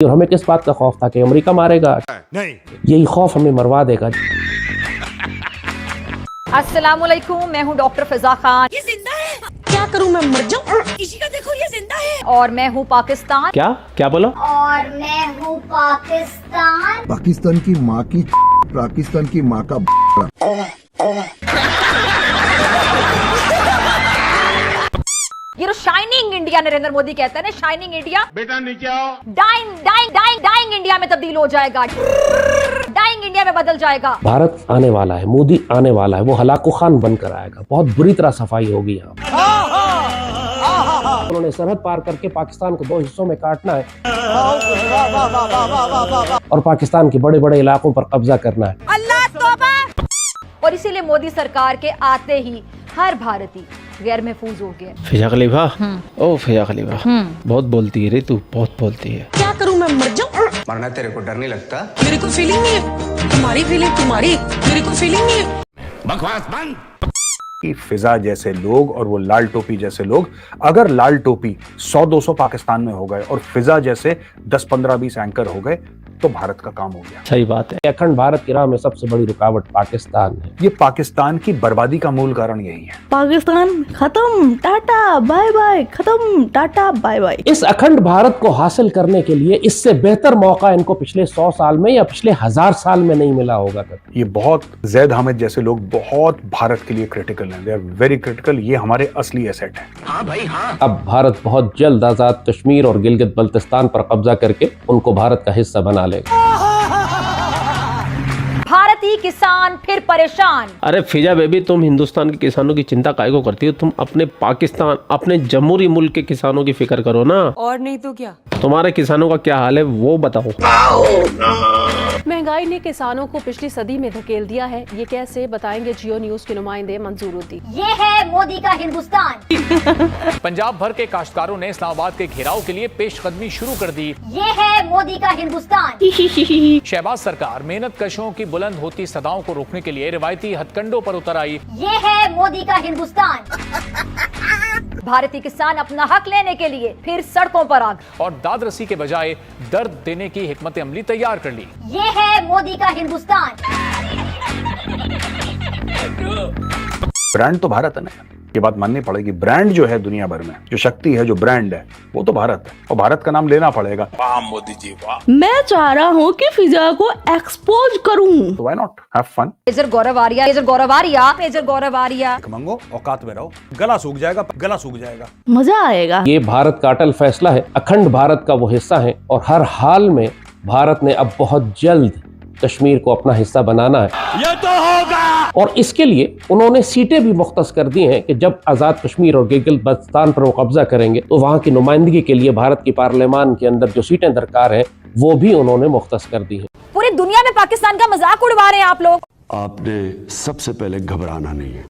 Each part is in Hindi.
और हमें किस बात का खौफ था कि अमेरिका मारेगा? नहीं, यही खौफ हमें मरवा देगा। अस्सलाम वालेकुम, मैं हूँ डॉक्टर फिजा खान। ये जिंदा है, क्या करूँ मैं मर जाऊँ? किसी का देखो ये जिंदा है। और मैं हूँ पाकिस्तान। क्या बोला? और मैं हूँ पाकिस्तान। पाकिस्तान की माँ की पाकिस्तान की माँ का ये तो शाइनिंग इंडिया नरेंद्र मोदी कहता है ना, शाइनिंग इंडिया। बेटा नीचे आओ। डाइंग इंडिया में तब्दील हो जाएगा, डाइंग इंडिया में बदल जाएगा। भारत आने वाला है, मोदी आने वाला है, वो हलाकू खान बनकर आएगा। बहुत बुरी तरह सफाई होगी यहाँ। उन्होंने सरहद पार करके पाकिस्तान को 2 हिस्सों में काटना है और पाकिस्तान के बड़े बड़े इलाकों पर कब्जा करना है। अल्लाह तौबा। और इसीलिए मोदी सरकार के आते ही हर भारतीय गैर महफूज हो गया। फिजा खलीफा, ओ फिजा खलीफा, बहुत बोलती है रे तू, बहुत बोलती है। क्या करूँ मैं मर जाऊँ? मरना तेरे को डर नहीं लगता? मेरे को फीलिंग नहीं है, तुम्हारी फीलिंग तुम्हारी, मेरे को फीलिंग नहीं है। बकवास बंद। कि फिजा जैसे लोग और वो लाल टोपी जैसे लोग, अगर लाल टोपी 100-200 पाकिस्तान में हो गए और फिजा जैसे 10-15-20 एंकर हो गए तो भारत का काम हो गया। सही बात है। अखंड भारत की राह में सबसे बड़ी रुकावट पाकिस्तान है। ये पाकिस्तान की बर्बादी का मूल कारण यही है। पाकिस्तान खत्म, टाटा बाय बाय, खत्म टाटा बाय बाय। इस अखंड भारत को हासिल करने के लिए इससे बेहतर मौका इनको पिछले 100 साल में या पिछले 1000 साल में नहीं मिला होगा। ये बहुत जैद हामिद जैसे लोग बहुत भारत के लिए क्रिटिकल हैं, दे आर वेरी क्रिटिकल। ये हमारे असली एसेट है। हाँ भाई हाँ। अब भारत बहुत जल्द आजाद कश्मीर और गिलगित बल्तिस्तान पर कब्जा करके उनको भारत का हिस्सा बना लेगा। भारतीय किसान फिर परेशान। अरे फिजा बेबी, तुम हिंदुस्तान के किसानों की चिंता काहे को करती हो? तुम अपने पाकिस्तान, अपने जमहूरी मुल्क के किसानों की फिक्र करो ना। और नहीं तो क्या। तुम्हारे किसानों का क्या हाल है वो बताओ। महंगाई ने किसानों को पिछली सदी में धकेल दिया है। ये कैसे, बताएंगे जियो न्यूज के नुमाइंदे मंजूरुद्दीन। ये है मोदी का हिंदुस्तान। पंजाब भर के काश्तकारों ने इस्लामाबाद के घेराव के लिए पेशकदमी शुरू कर दी। ये है मोदी का हिंदुस्तान। शहबाज सरकार मेहनत कशों की बुलंद होती सदाओं को रोकने के लिए रिवायती हथकंडों पर उतर आई। ये है मोदी का हिंदुस्तान। भारतीय किसान अपना हक लेने के लिए फिर सड़कों पर आ गए और दाद रसी के बजाय दर्द देने की हिकमत अमली तैयार कर ली। ये है मोदी का हिंदुस्तान। ब्रांड तो भारत है ना, ये बात माननी पड़ेगी। ब्रांड जो है दुनिया भर में, जो शक्ति है, जो ब्रांड है, वो तो भारत है और भारत का नाम लेना पड़ेगा। वाह मोदी जी वाह। मैं चाह रहा हूँ कि फिजा को एक्सपोज करूँ। तो why not, have fun. Major Gaurav Arya, major Gaurav Arya, major Gaurav Arya. Mango औकात में रहो, गला सूख जाएगा, गला सूख जाएगा। मजा आएगा। ये भारत का अटल फैसला है, अखंड भारत का वो हिस्सा है और हर हाल में भारत ने अब बहुत जल्द कश्मीर को अपना हिस्सा बनाना है। ये तो होगा। और इसके लिए उन्होंने सीटें भी मुख्तस कर दी हैं कि जब आजाद कश्मीर और गिलगित बल्तिस्तान पर वो कब्जा करेंगे तो वहां की नुमाइंदगी के लिए भारत की पार्लियामान के अंदर जो सीटें दरकार हैं वो भी उन्होंने मुख्तस कर दी हैं। पूरी दुनिया में पाकिस्तान का मजाक उड़वा रहे हैं आप लोग। आपने सबसे पहले घबराना नहीं है।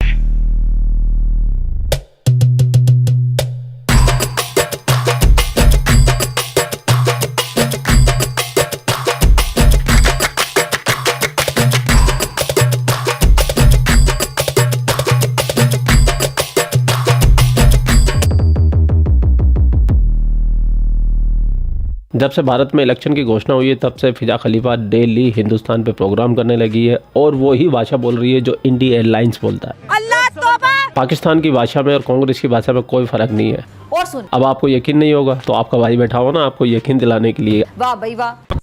जब से भारत में इलेक्शन की घोषणा हुई है तब से फिजा खलीफा डेली हिंदुस्तान पे प्रोग्राम करने लगी है और वो ही भाषा बोल रही है जो इंडी एयरलाइंस बोलता है। अल्लाह तौबा। पाकिस्तान की भाषा में और कांग्रेस की भाषा में कोई फर्क नहीं है। और सुन, अब आपको यकीन नहीं होगा तो आपका भाई बैठा हो ना आपको यकीन दिलाने के लिए। वाह भाई वाह।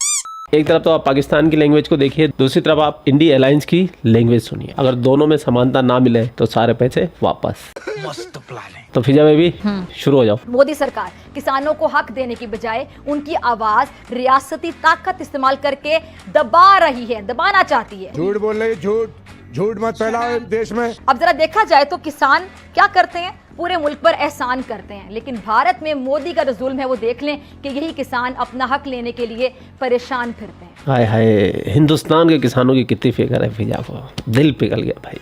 एक तरफ तो आप पाकिस्तान की लैंग्वेज को देखिए, दूसरी तरफ आप इंडी एयरलाइंस की लैंग्वेज सुनिए। अगर दोनों में समानता ना मिले तो सारे पैसे वापस। मस्त प्लान है। तो फिजा बेबी शुरू हो जाओ। मोदी सरकार किसानों को हक देने की बजाय उनकी आवाज रियासती ताकत इस्तेमाल करके दबा रही है, दबाना चाहती है। झूठ बोल रहे, झूठ मत फैलाओ देश में। अब जरा देखा जाए तो किसान क्या करते हैं, पूरे मुल्क पर एहसान करते हैं, लेकिन भारत में मोदी का जो जुल्म है वो देख लें कि यही किसान अपना हक लेने के लिए परेशान फिरते हैं। हाय हाय, हिंदुस्तान के किसानों की कितनी फिक्र है फिजा को, दिल पिघल गया भाई।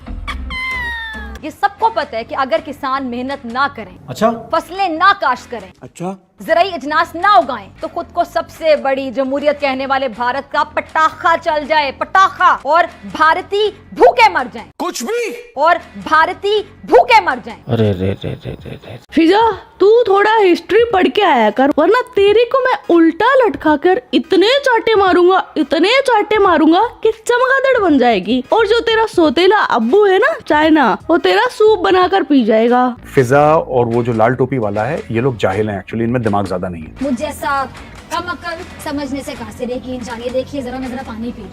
ये सबको पता है कि अगर किसान मेहनत ना करें, अच्छा, फसलें ना काश्त करें, अच्छा, ज़राई इजनास ना उगाएं तो खुद को सबसे बड़ी जमहूरियत कहने वाले भारत का पटाखा चल जाए, पटाखा, और भारतीय भूखे मर जाएं, कुछ भी, और भारतीय भूखे मर जाएं। अरे रे रे रे रे रे। फिजा तू थोड़ा हिस्ट्री पढ़ के आया कर, वरना तेरे को मैं उल्टा लटका कर इतने चाटे मारूंगा कि चमगादड़ बन जाएगी, और जो तेरा सोतेला अब्बू है ना चाइना, वो तेरा सूप बनाकर पी जाएगा। फिजा और वो जो लाल टोपी वाला है, ये लोग जाहिल हैं एक्चुअली, इनमें दिमाग ज्यादा नहीं है। मुझ जैसा कम अक्ल समझने से कासिर है कि इंसान, ये देखिए जरा मैं जरा पानी पी।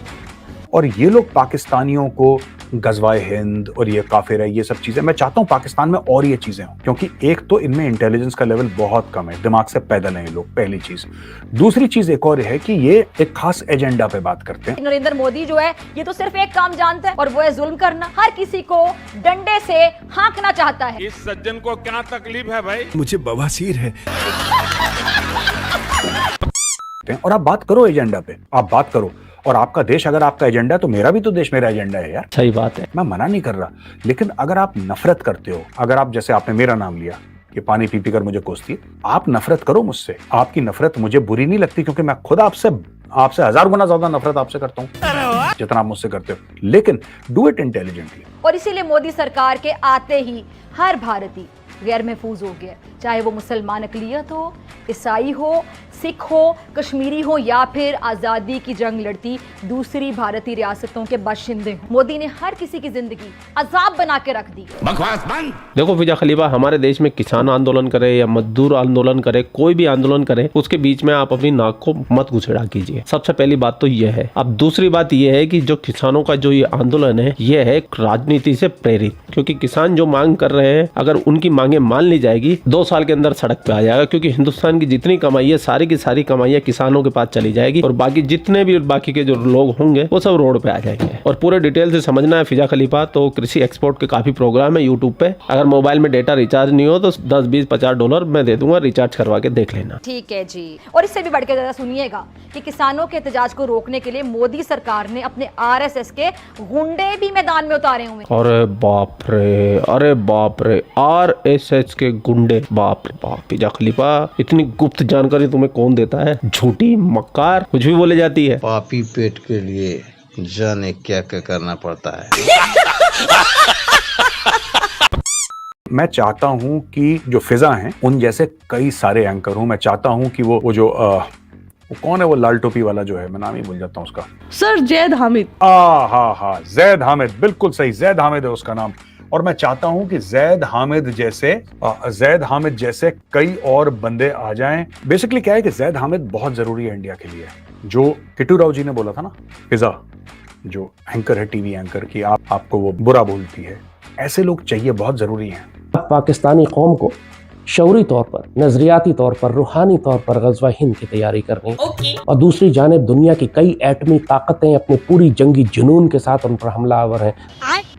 और ये लोग पाकिस्तानियों को गजवाए हिंद और ये काफिर है, ये सब चीजें, मैं चाहता हूँ पाकिस्तान में और ये चीजें हों, क्योंकि एक तो इनमें इंटेलिजेंस का लेवल बहुत कम है, दिमाग से पैदल हैं ये लोग, पहली चीज। दूसरी चीज एक और है कि ये एक खास एजेंडा पे बात करते हैं। नरेंद्र मोदी जो है ये तो सिर्फ एक काम जानता है, और वो है जुल्म करना, हर किसी को डंडे से हाँकना चाहता है। इस सज्जन को क्या तकलीफ है भाई? मुझे बवासीर है। और आप बात करो एजेंडा पे, आप बात करो, और आपका देश अगर आपका एजेंडा है तो मेरा भी तो देश मेरा एजेंडा है यार। सही बात है, मैं मना नहीं कर रहा, लेकिन अगर आप नफरत करते हो, अगर आप जैसे आपने मेरा नाम लिया कि पानी पी पी कर मुझे कोसती है, आप नफरत करो मुझसे, आपकी नफरत मुझे बुरी नहीं लगती, क्योंकि मैं खुद आपसे 1000 गुना ज्यादा नफरत आपसे करता हूँ जितना आप मुझसे करते हो, लेकिन डू इट इंटेलिजेंटली। और इसीलिए मोदी सरकार के आते ही हर भारतीय गैर महफूज हो गया, चाहे वो मुसलमान अकलियत हो, ईसाई हो, सिख हो, कश्मीरी हो, या फिर आज़ादी की जंग लड़ती दूसरी भारतीय रियासतों के बाशिंदे हो। मोदी ने हर किसी की जिंदगी अजाब बना के रख दी। बकवास बंद। देखो फिजा खलीफा, हमारे देश में किसान आंदोलन करे या मजदूर आंदोलन करे, कोई भी आंदोलन करे, उसके बीच में आप अपनी नाक को मत घुसेड़ा कीजिए। सबसे पहली बात तो ये है। अब दूसरी बात ये है कि जो किसानों का जो ये आंदोलन है, ये है राजनीति से प्रेरित, क्योंकि किसान जो मांग कर रहे हैं, अगर उनकी मांगे मान ली जाएगी, 2 साल के अंदर सड़क पे आ जाएगा, क्योंकि हिंदुस्तान की जितनी कमाई है सारी की सारी कमाइयां किसानों के पास चली जाएगी, और बाकी जितने भी बाकी के जो लोग होंगे वो सब रोड पे आ जाएंगे। और पूरे डिटेल से समझना है फिजा खलीफा, तो कृषि एक्सपोर्ट के काफी प्रोग्राम है यूट्यूब पे। अगर मोबाइल में डेटा रिचार्ज नहीं हो तो 10, 20, 50 डॉलर मैं दे दूंगा, रिचार्ज करवा के देख लेना। ठीक है जी। और इससे भी बढ़ के जरा सुनिएगा कि किसानों के एहतजाज को रोकने के लिए मोदी सरकार ने अपने RSS के गुंडे भी मैदान में उतारे हुए। अरे बाप रे, RSS के गुंडे, बाप रे बाप। फिजा खलीफा, इतनी गुप्त जानकारी तुम्हें कौन देता है? झूठी मक्कार, कुछ भी बोले जाती है। पापी पेट के लिए जाने क्या क्या करना पड़ता है। मैं चाहता हूं कि जो फिजा हैं उन जैसे कई सारे एंकर हों। मैं चाहता हूं कि वो जो वो कौन है वो लाल टोपी वाला जो है, मैं नाम ही भूल जाता हूं उसका। सर जैद हामिद। हाँ, जैद हामिद, बिल्कुल सही, जैद हामिद है उसका नाम। और मैं चाहता हूं कि जैद हामिद जैसे कई और बंदे आ जाएं। बेसिकली क्या है कि जैद हामिद बहुत जरूरी है इंडिया के लिए। जो किट्टू राव जी ने बोला था ना, फिजा जो एंकर है, टीवी एंकर की, आपको वो बुरा बोलती है, ऐसे लोग चाहिए, बहुत जरूरी हैं। पाकिस्तानी कौम को शौरी तौर पर, नजरियाती तौर पर, रूहानी तौर पर ग़ज़वा हिंद की तैयारी करनी, और दूसरी जानिब दुनिया की कई एटमी ताकतें अपने पूरी जंगी जुनून के साथ उन पर हमलावर हैं।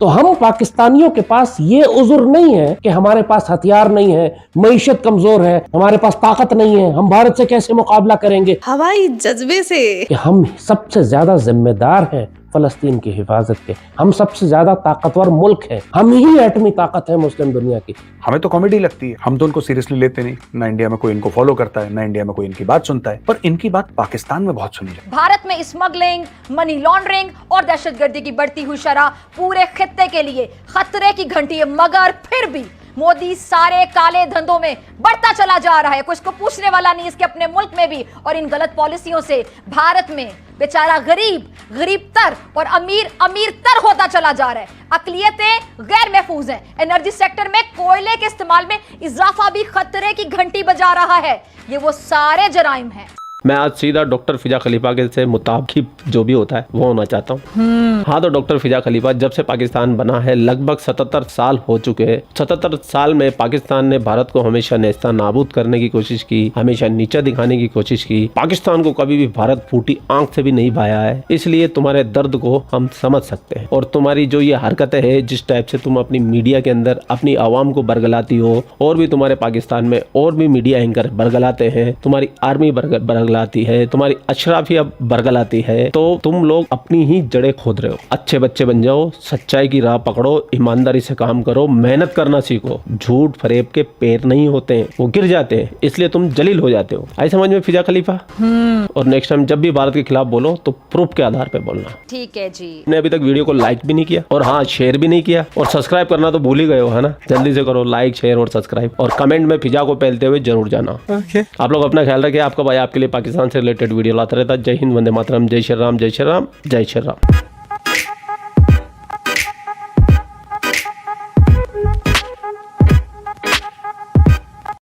तो हम पाकिस्तानियों के पास ये उज़ुर नहीं है कि हमारे पास हथियार नहीं है, मईशत कमजोर है, हमारे पास ताकत नहीं है, हम भारत से कैसे मुकाबला करेंगे। हवाई जज्बे से कि हम सबसे ज्यादा जिम्मेदार हैं फलस्तीन की हिफाजत के, हम सबसे ज्यादा ताकतवर मुल्क हैं, हम ही एटमी ताकत है मुस्लिम दुनिया की। हमें तो कॉमेडी लगती है, हम तो उनको सीरियसली लेते नहीं, ना इंडिया में कोई इनको फॉलो करता है, ना इंडिया में कोई इनकी बात सुनता है, पर इनकी बात पाकिस्तान में बहुत सुनी जाती है। भारत में स्मगलिंग, मनी लॉन्ड्रिंग और दहशतगर्दी की बढ़ती हुई शरह पूरे खित्ते के लिए खतरे की घंटी है, मगर फिर भी मोदी सारे काले धंधों में बढ़ता चला जा रहा है, कोई इसको पूछने वाला नहीं, इसके अपने मुल्क में भी। और इन गलत पॉलिसियों से भारत में बेचारा गरीब तर और अमीर तर होता चला जा रहा है। अकलियतें गैर महफूज हैं। एनर्जी सेक्टर में कोयले के इस्तेमाल में इजाफा भी खतरे की घंटी बजा रहा है। ये वो सारे जराइम हैं। मैं आज सीधा डॉक्टर फिजा खलीफा के से मुताबिक जो भी होता है वो होना चाहता हूँ। हाँ, तो डॉक्टर फिजा खलीफा, जब से पाकिस्तान बना है लगभग 77 साल हो चुके हैं। 77 साल में पाकिस्तान ने भारत को हमेशा नेस्ता नाबूद करने की कोशिश की, हमेशा नीचा दिखाने की कोशिश की। पाकिस्तान को कभी भी भारत फूटी आंख से भी नहीं भाया है। इसलिए तुम्हारे दर्द को हम समझ सकते हैं, और तुम्हारी जो ये हरकतें है, जिस टाइप से तुम अपनी मीडिया के अंदर अपनी आवाम को बरगलाती हो, और भी तुम्हारे पाकिस्तान में और भी मीडिया एंकर बरगलाते हैं, तुम्हारी आर्मी बरगलाती बरगलाती है, तुम्हारी अशराफिया बरगलाती है, तो तुम लोग अपनी ही जड़ें खोद रहे हो। अच्छे बच्चे बन जाओ, सच्चाई की राह पकड़ो, ईमानदारी से काम करो, मेहनत करना सीखो। झूठ फरेब के पैर नहीं होते हैं, वो गिर जाते हैं, इसलिए तुम जलील हो जाते हो। आई समझ में फिजा खलीफा? और नेक्स्ट टाइम जब भी भारत के खिलाफ बोलो तो प्रूफ के आधार पे बोलना। ठीक है जी। ने अभी तक वीडियो को लाइक भी नहीं किया और हाँ शेयर भी नहीं किया और सब्सक्राइब करना तो भूल ही गए हो, है ना? जल्दी से करो लाइक, शेयर और सब्सक्राइब, और कमेंट में फिजा को पहलते हुए जरूर जाना। आप लोग अपना ख्याल रखिए। आपका भाई आपके लिए पाकिस्तान से रिलेटेड वीडियो लाता रहता है। जय हिंद, वंदे मातरम, जय श्री राम, जय श्री राम, जय श्री राम।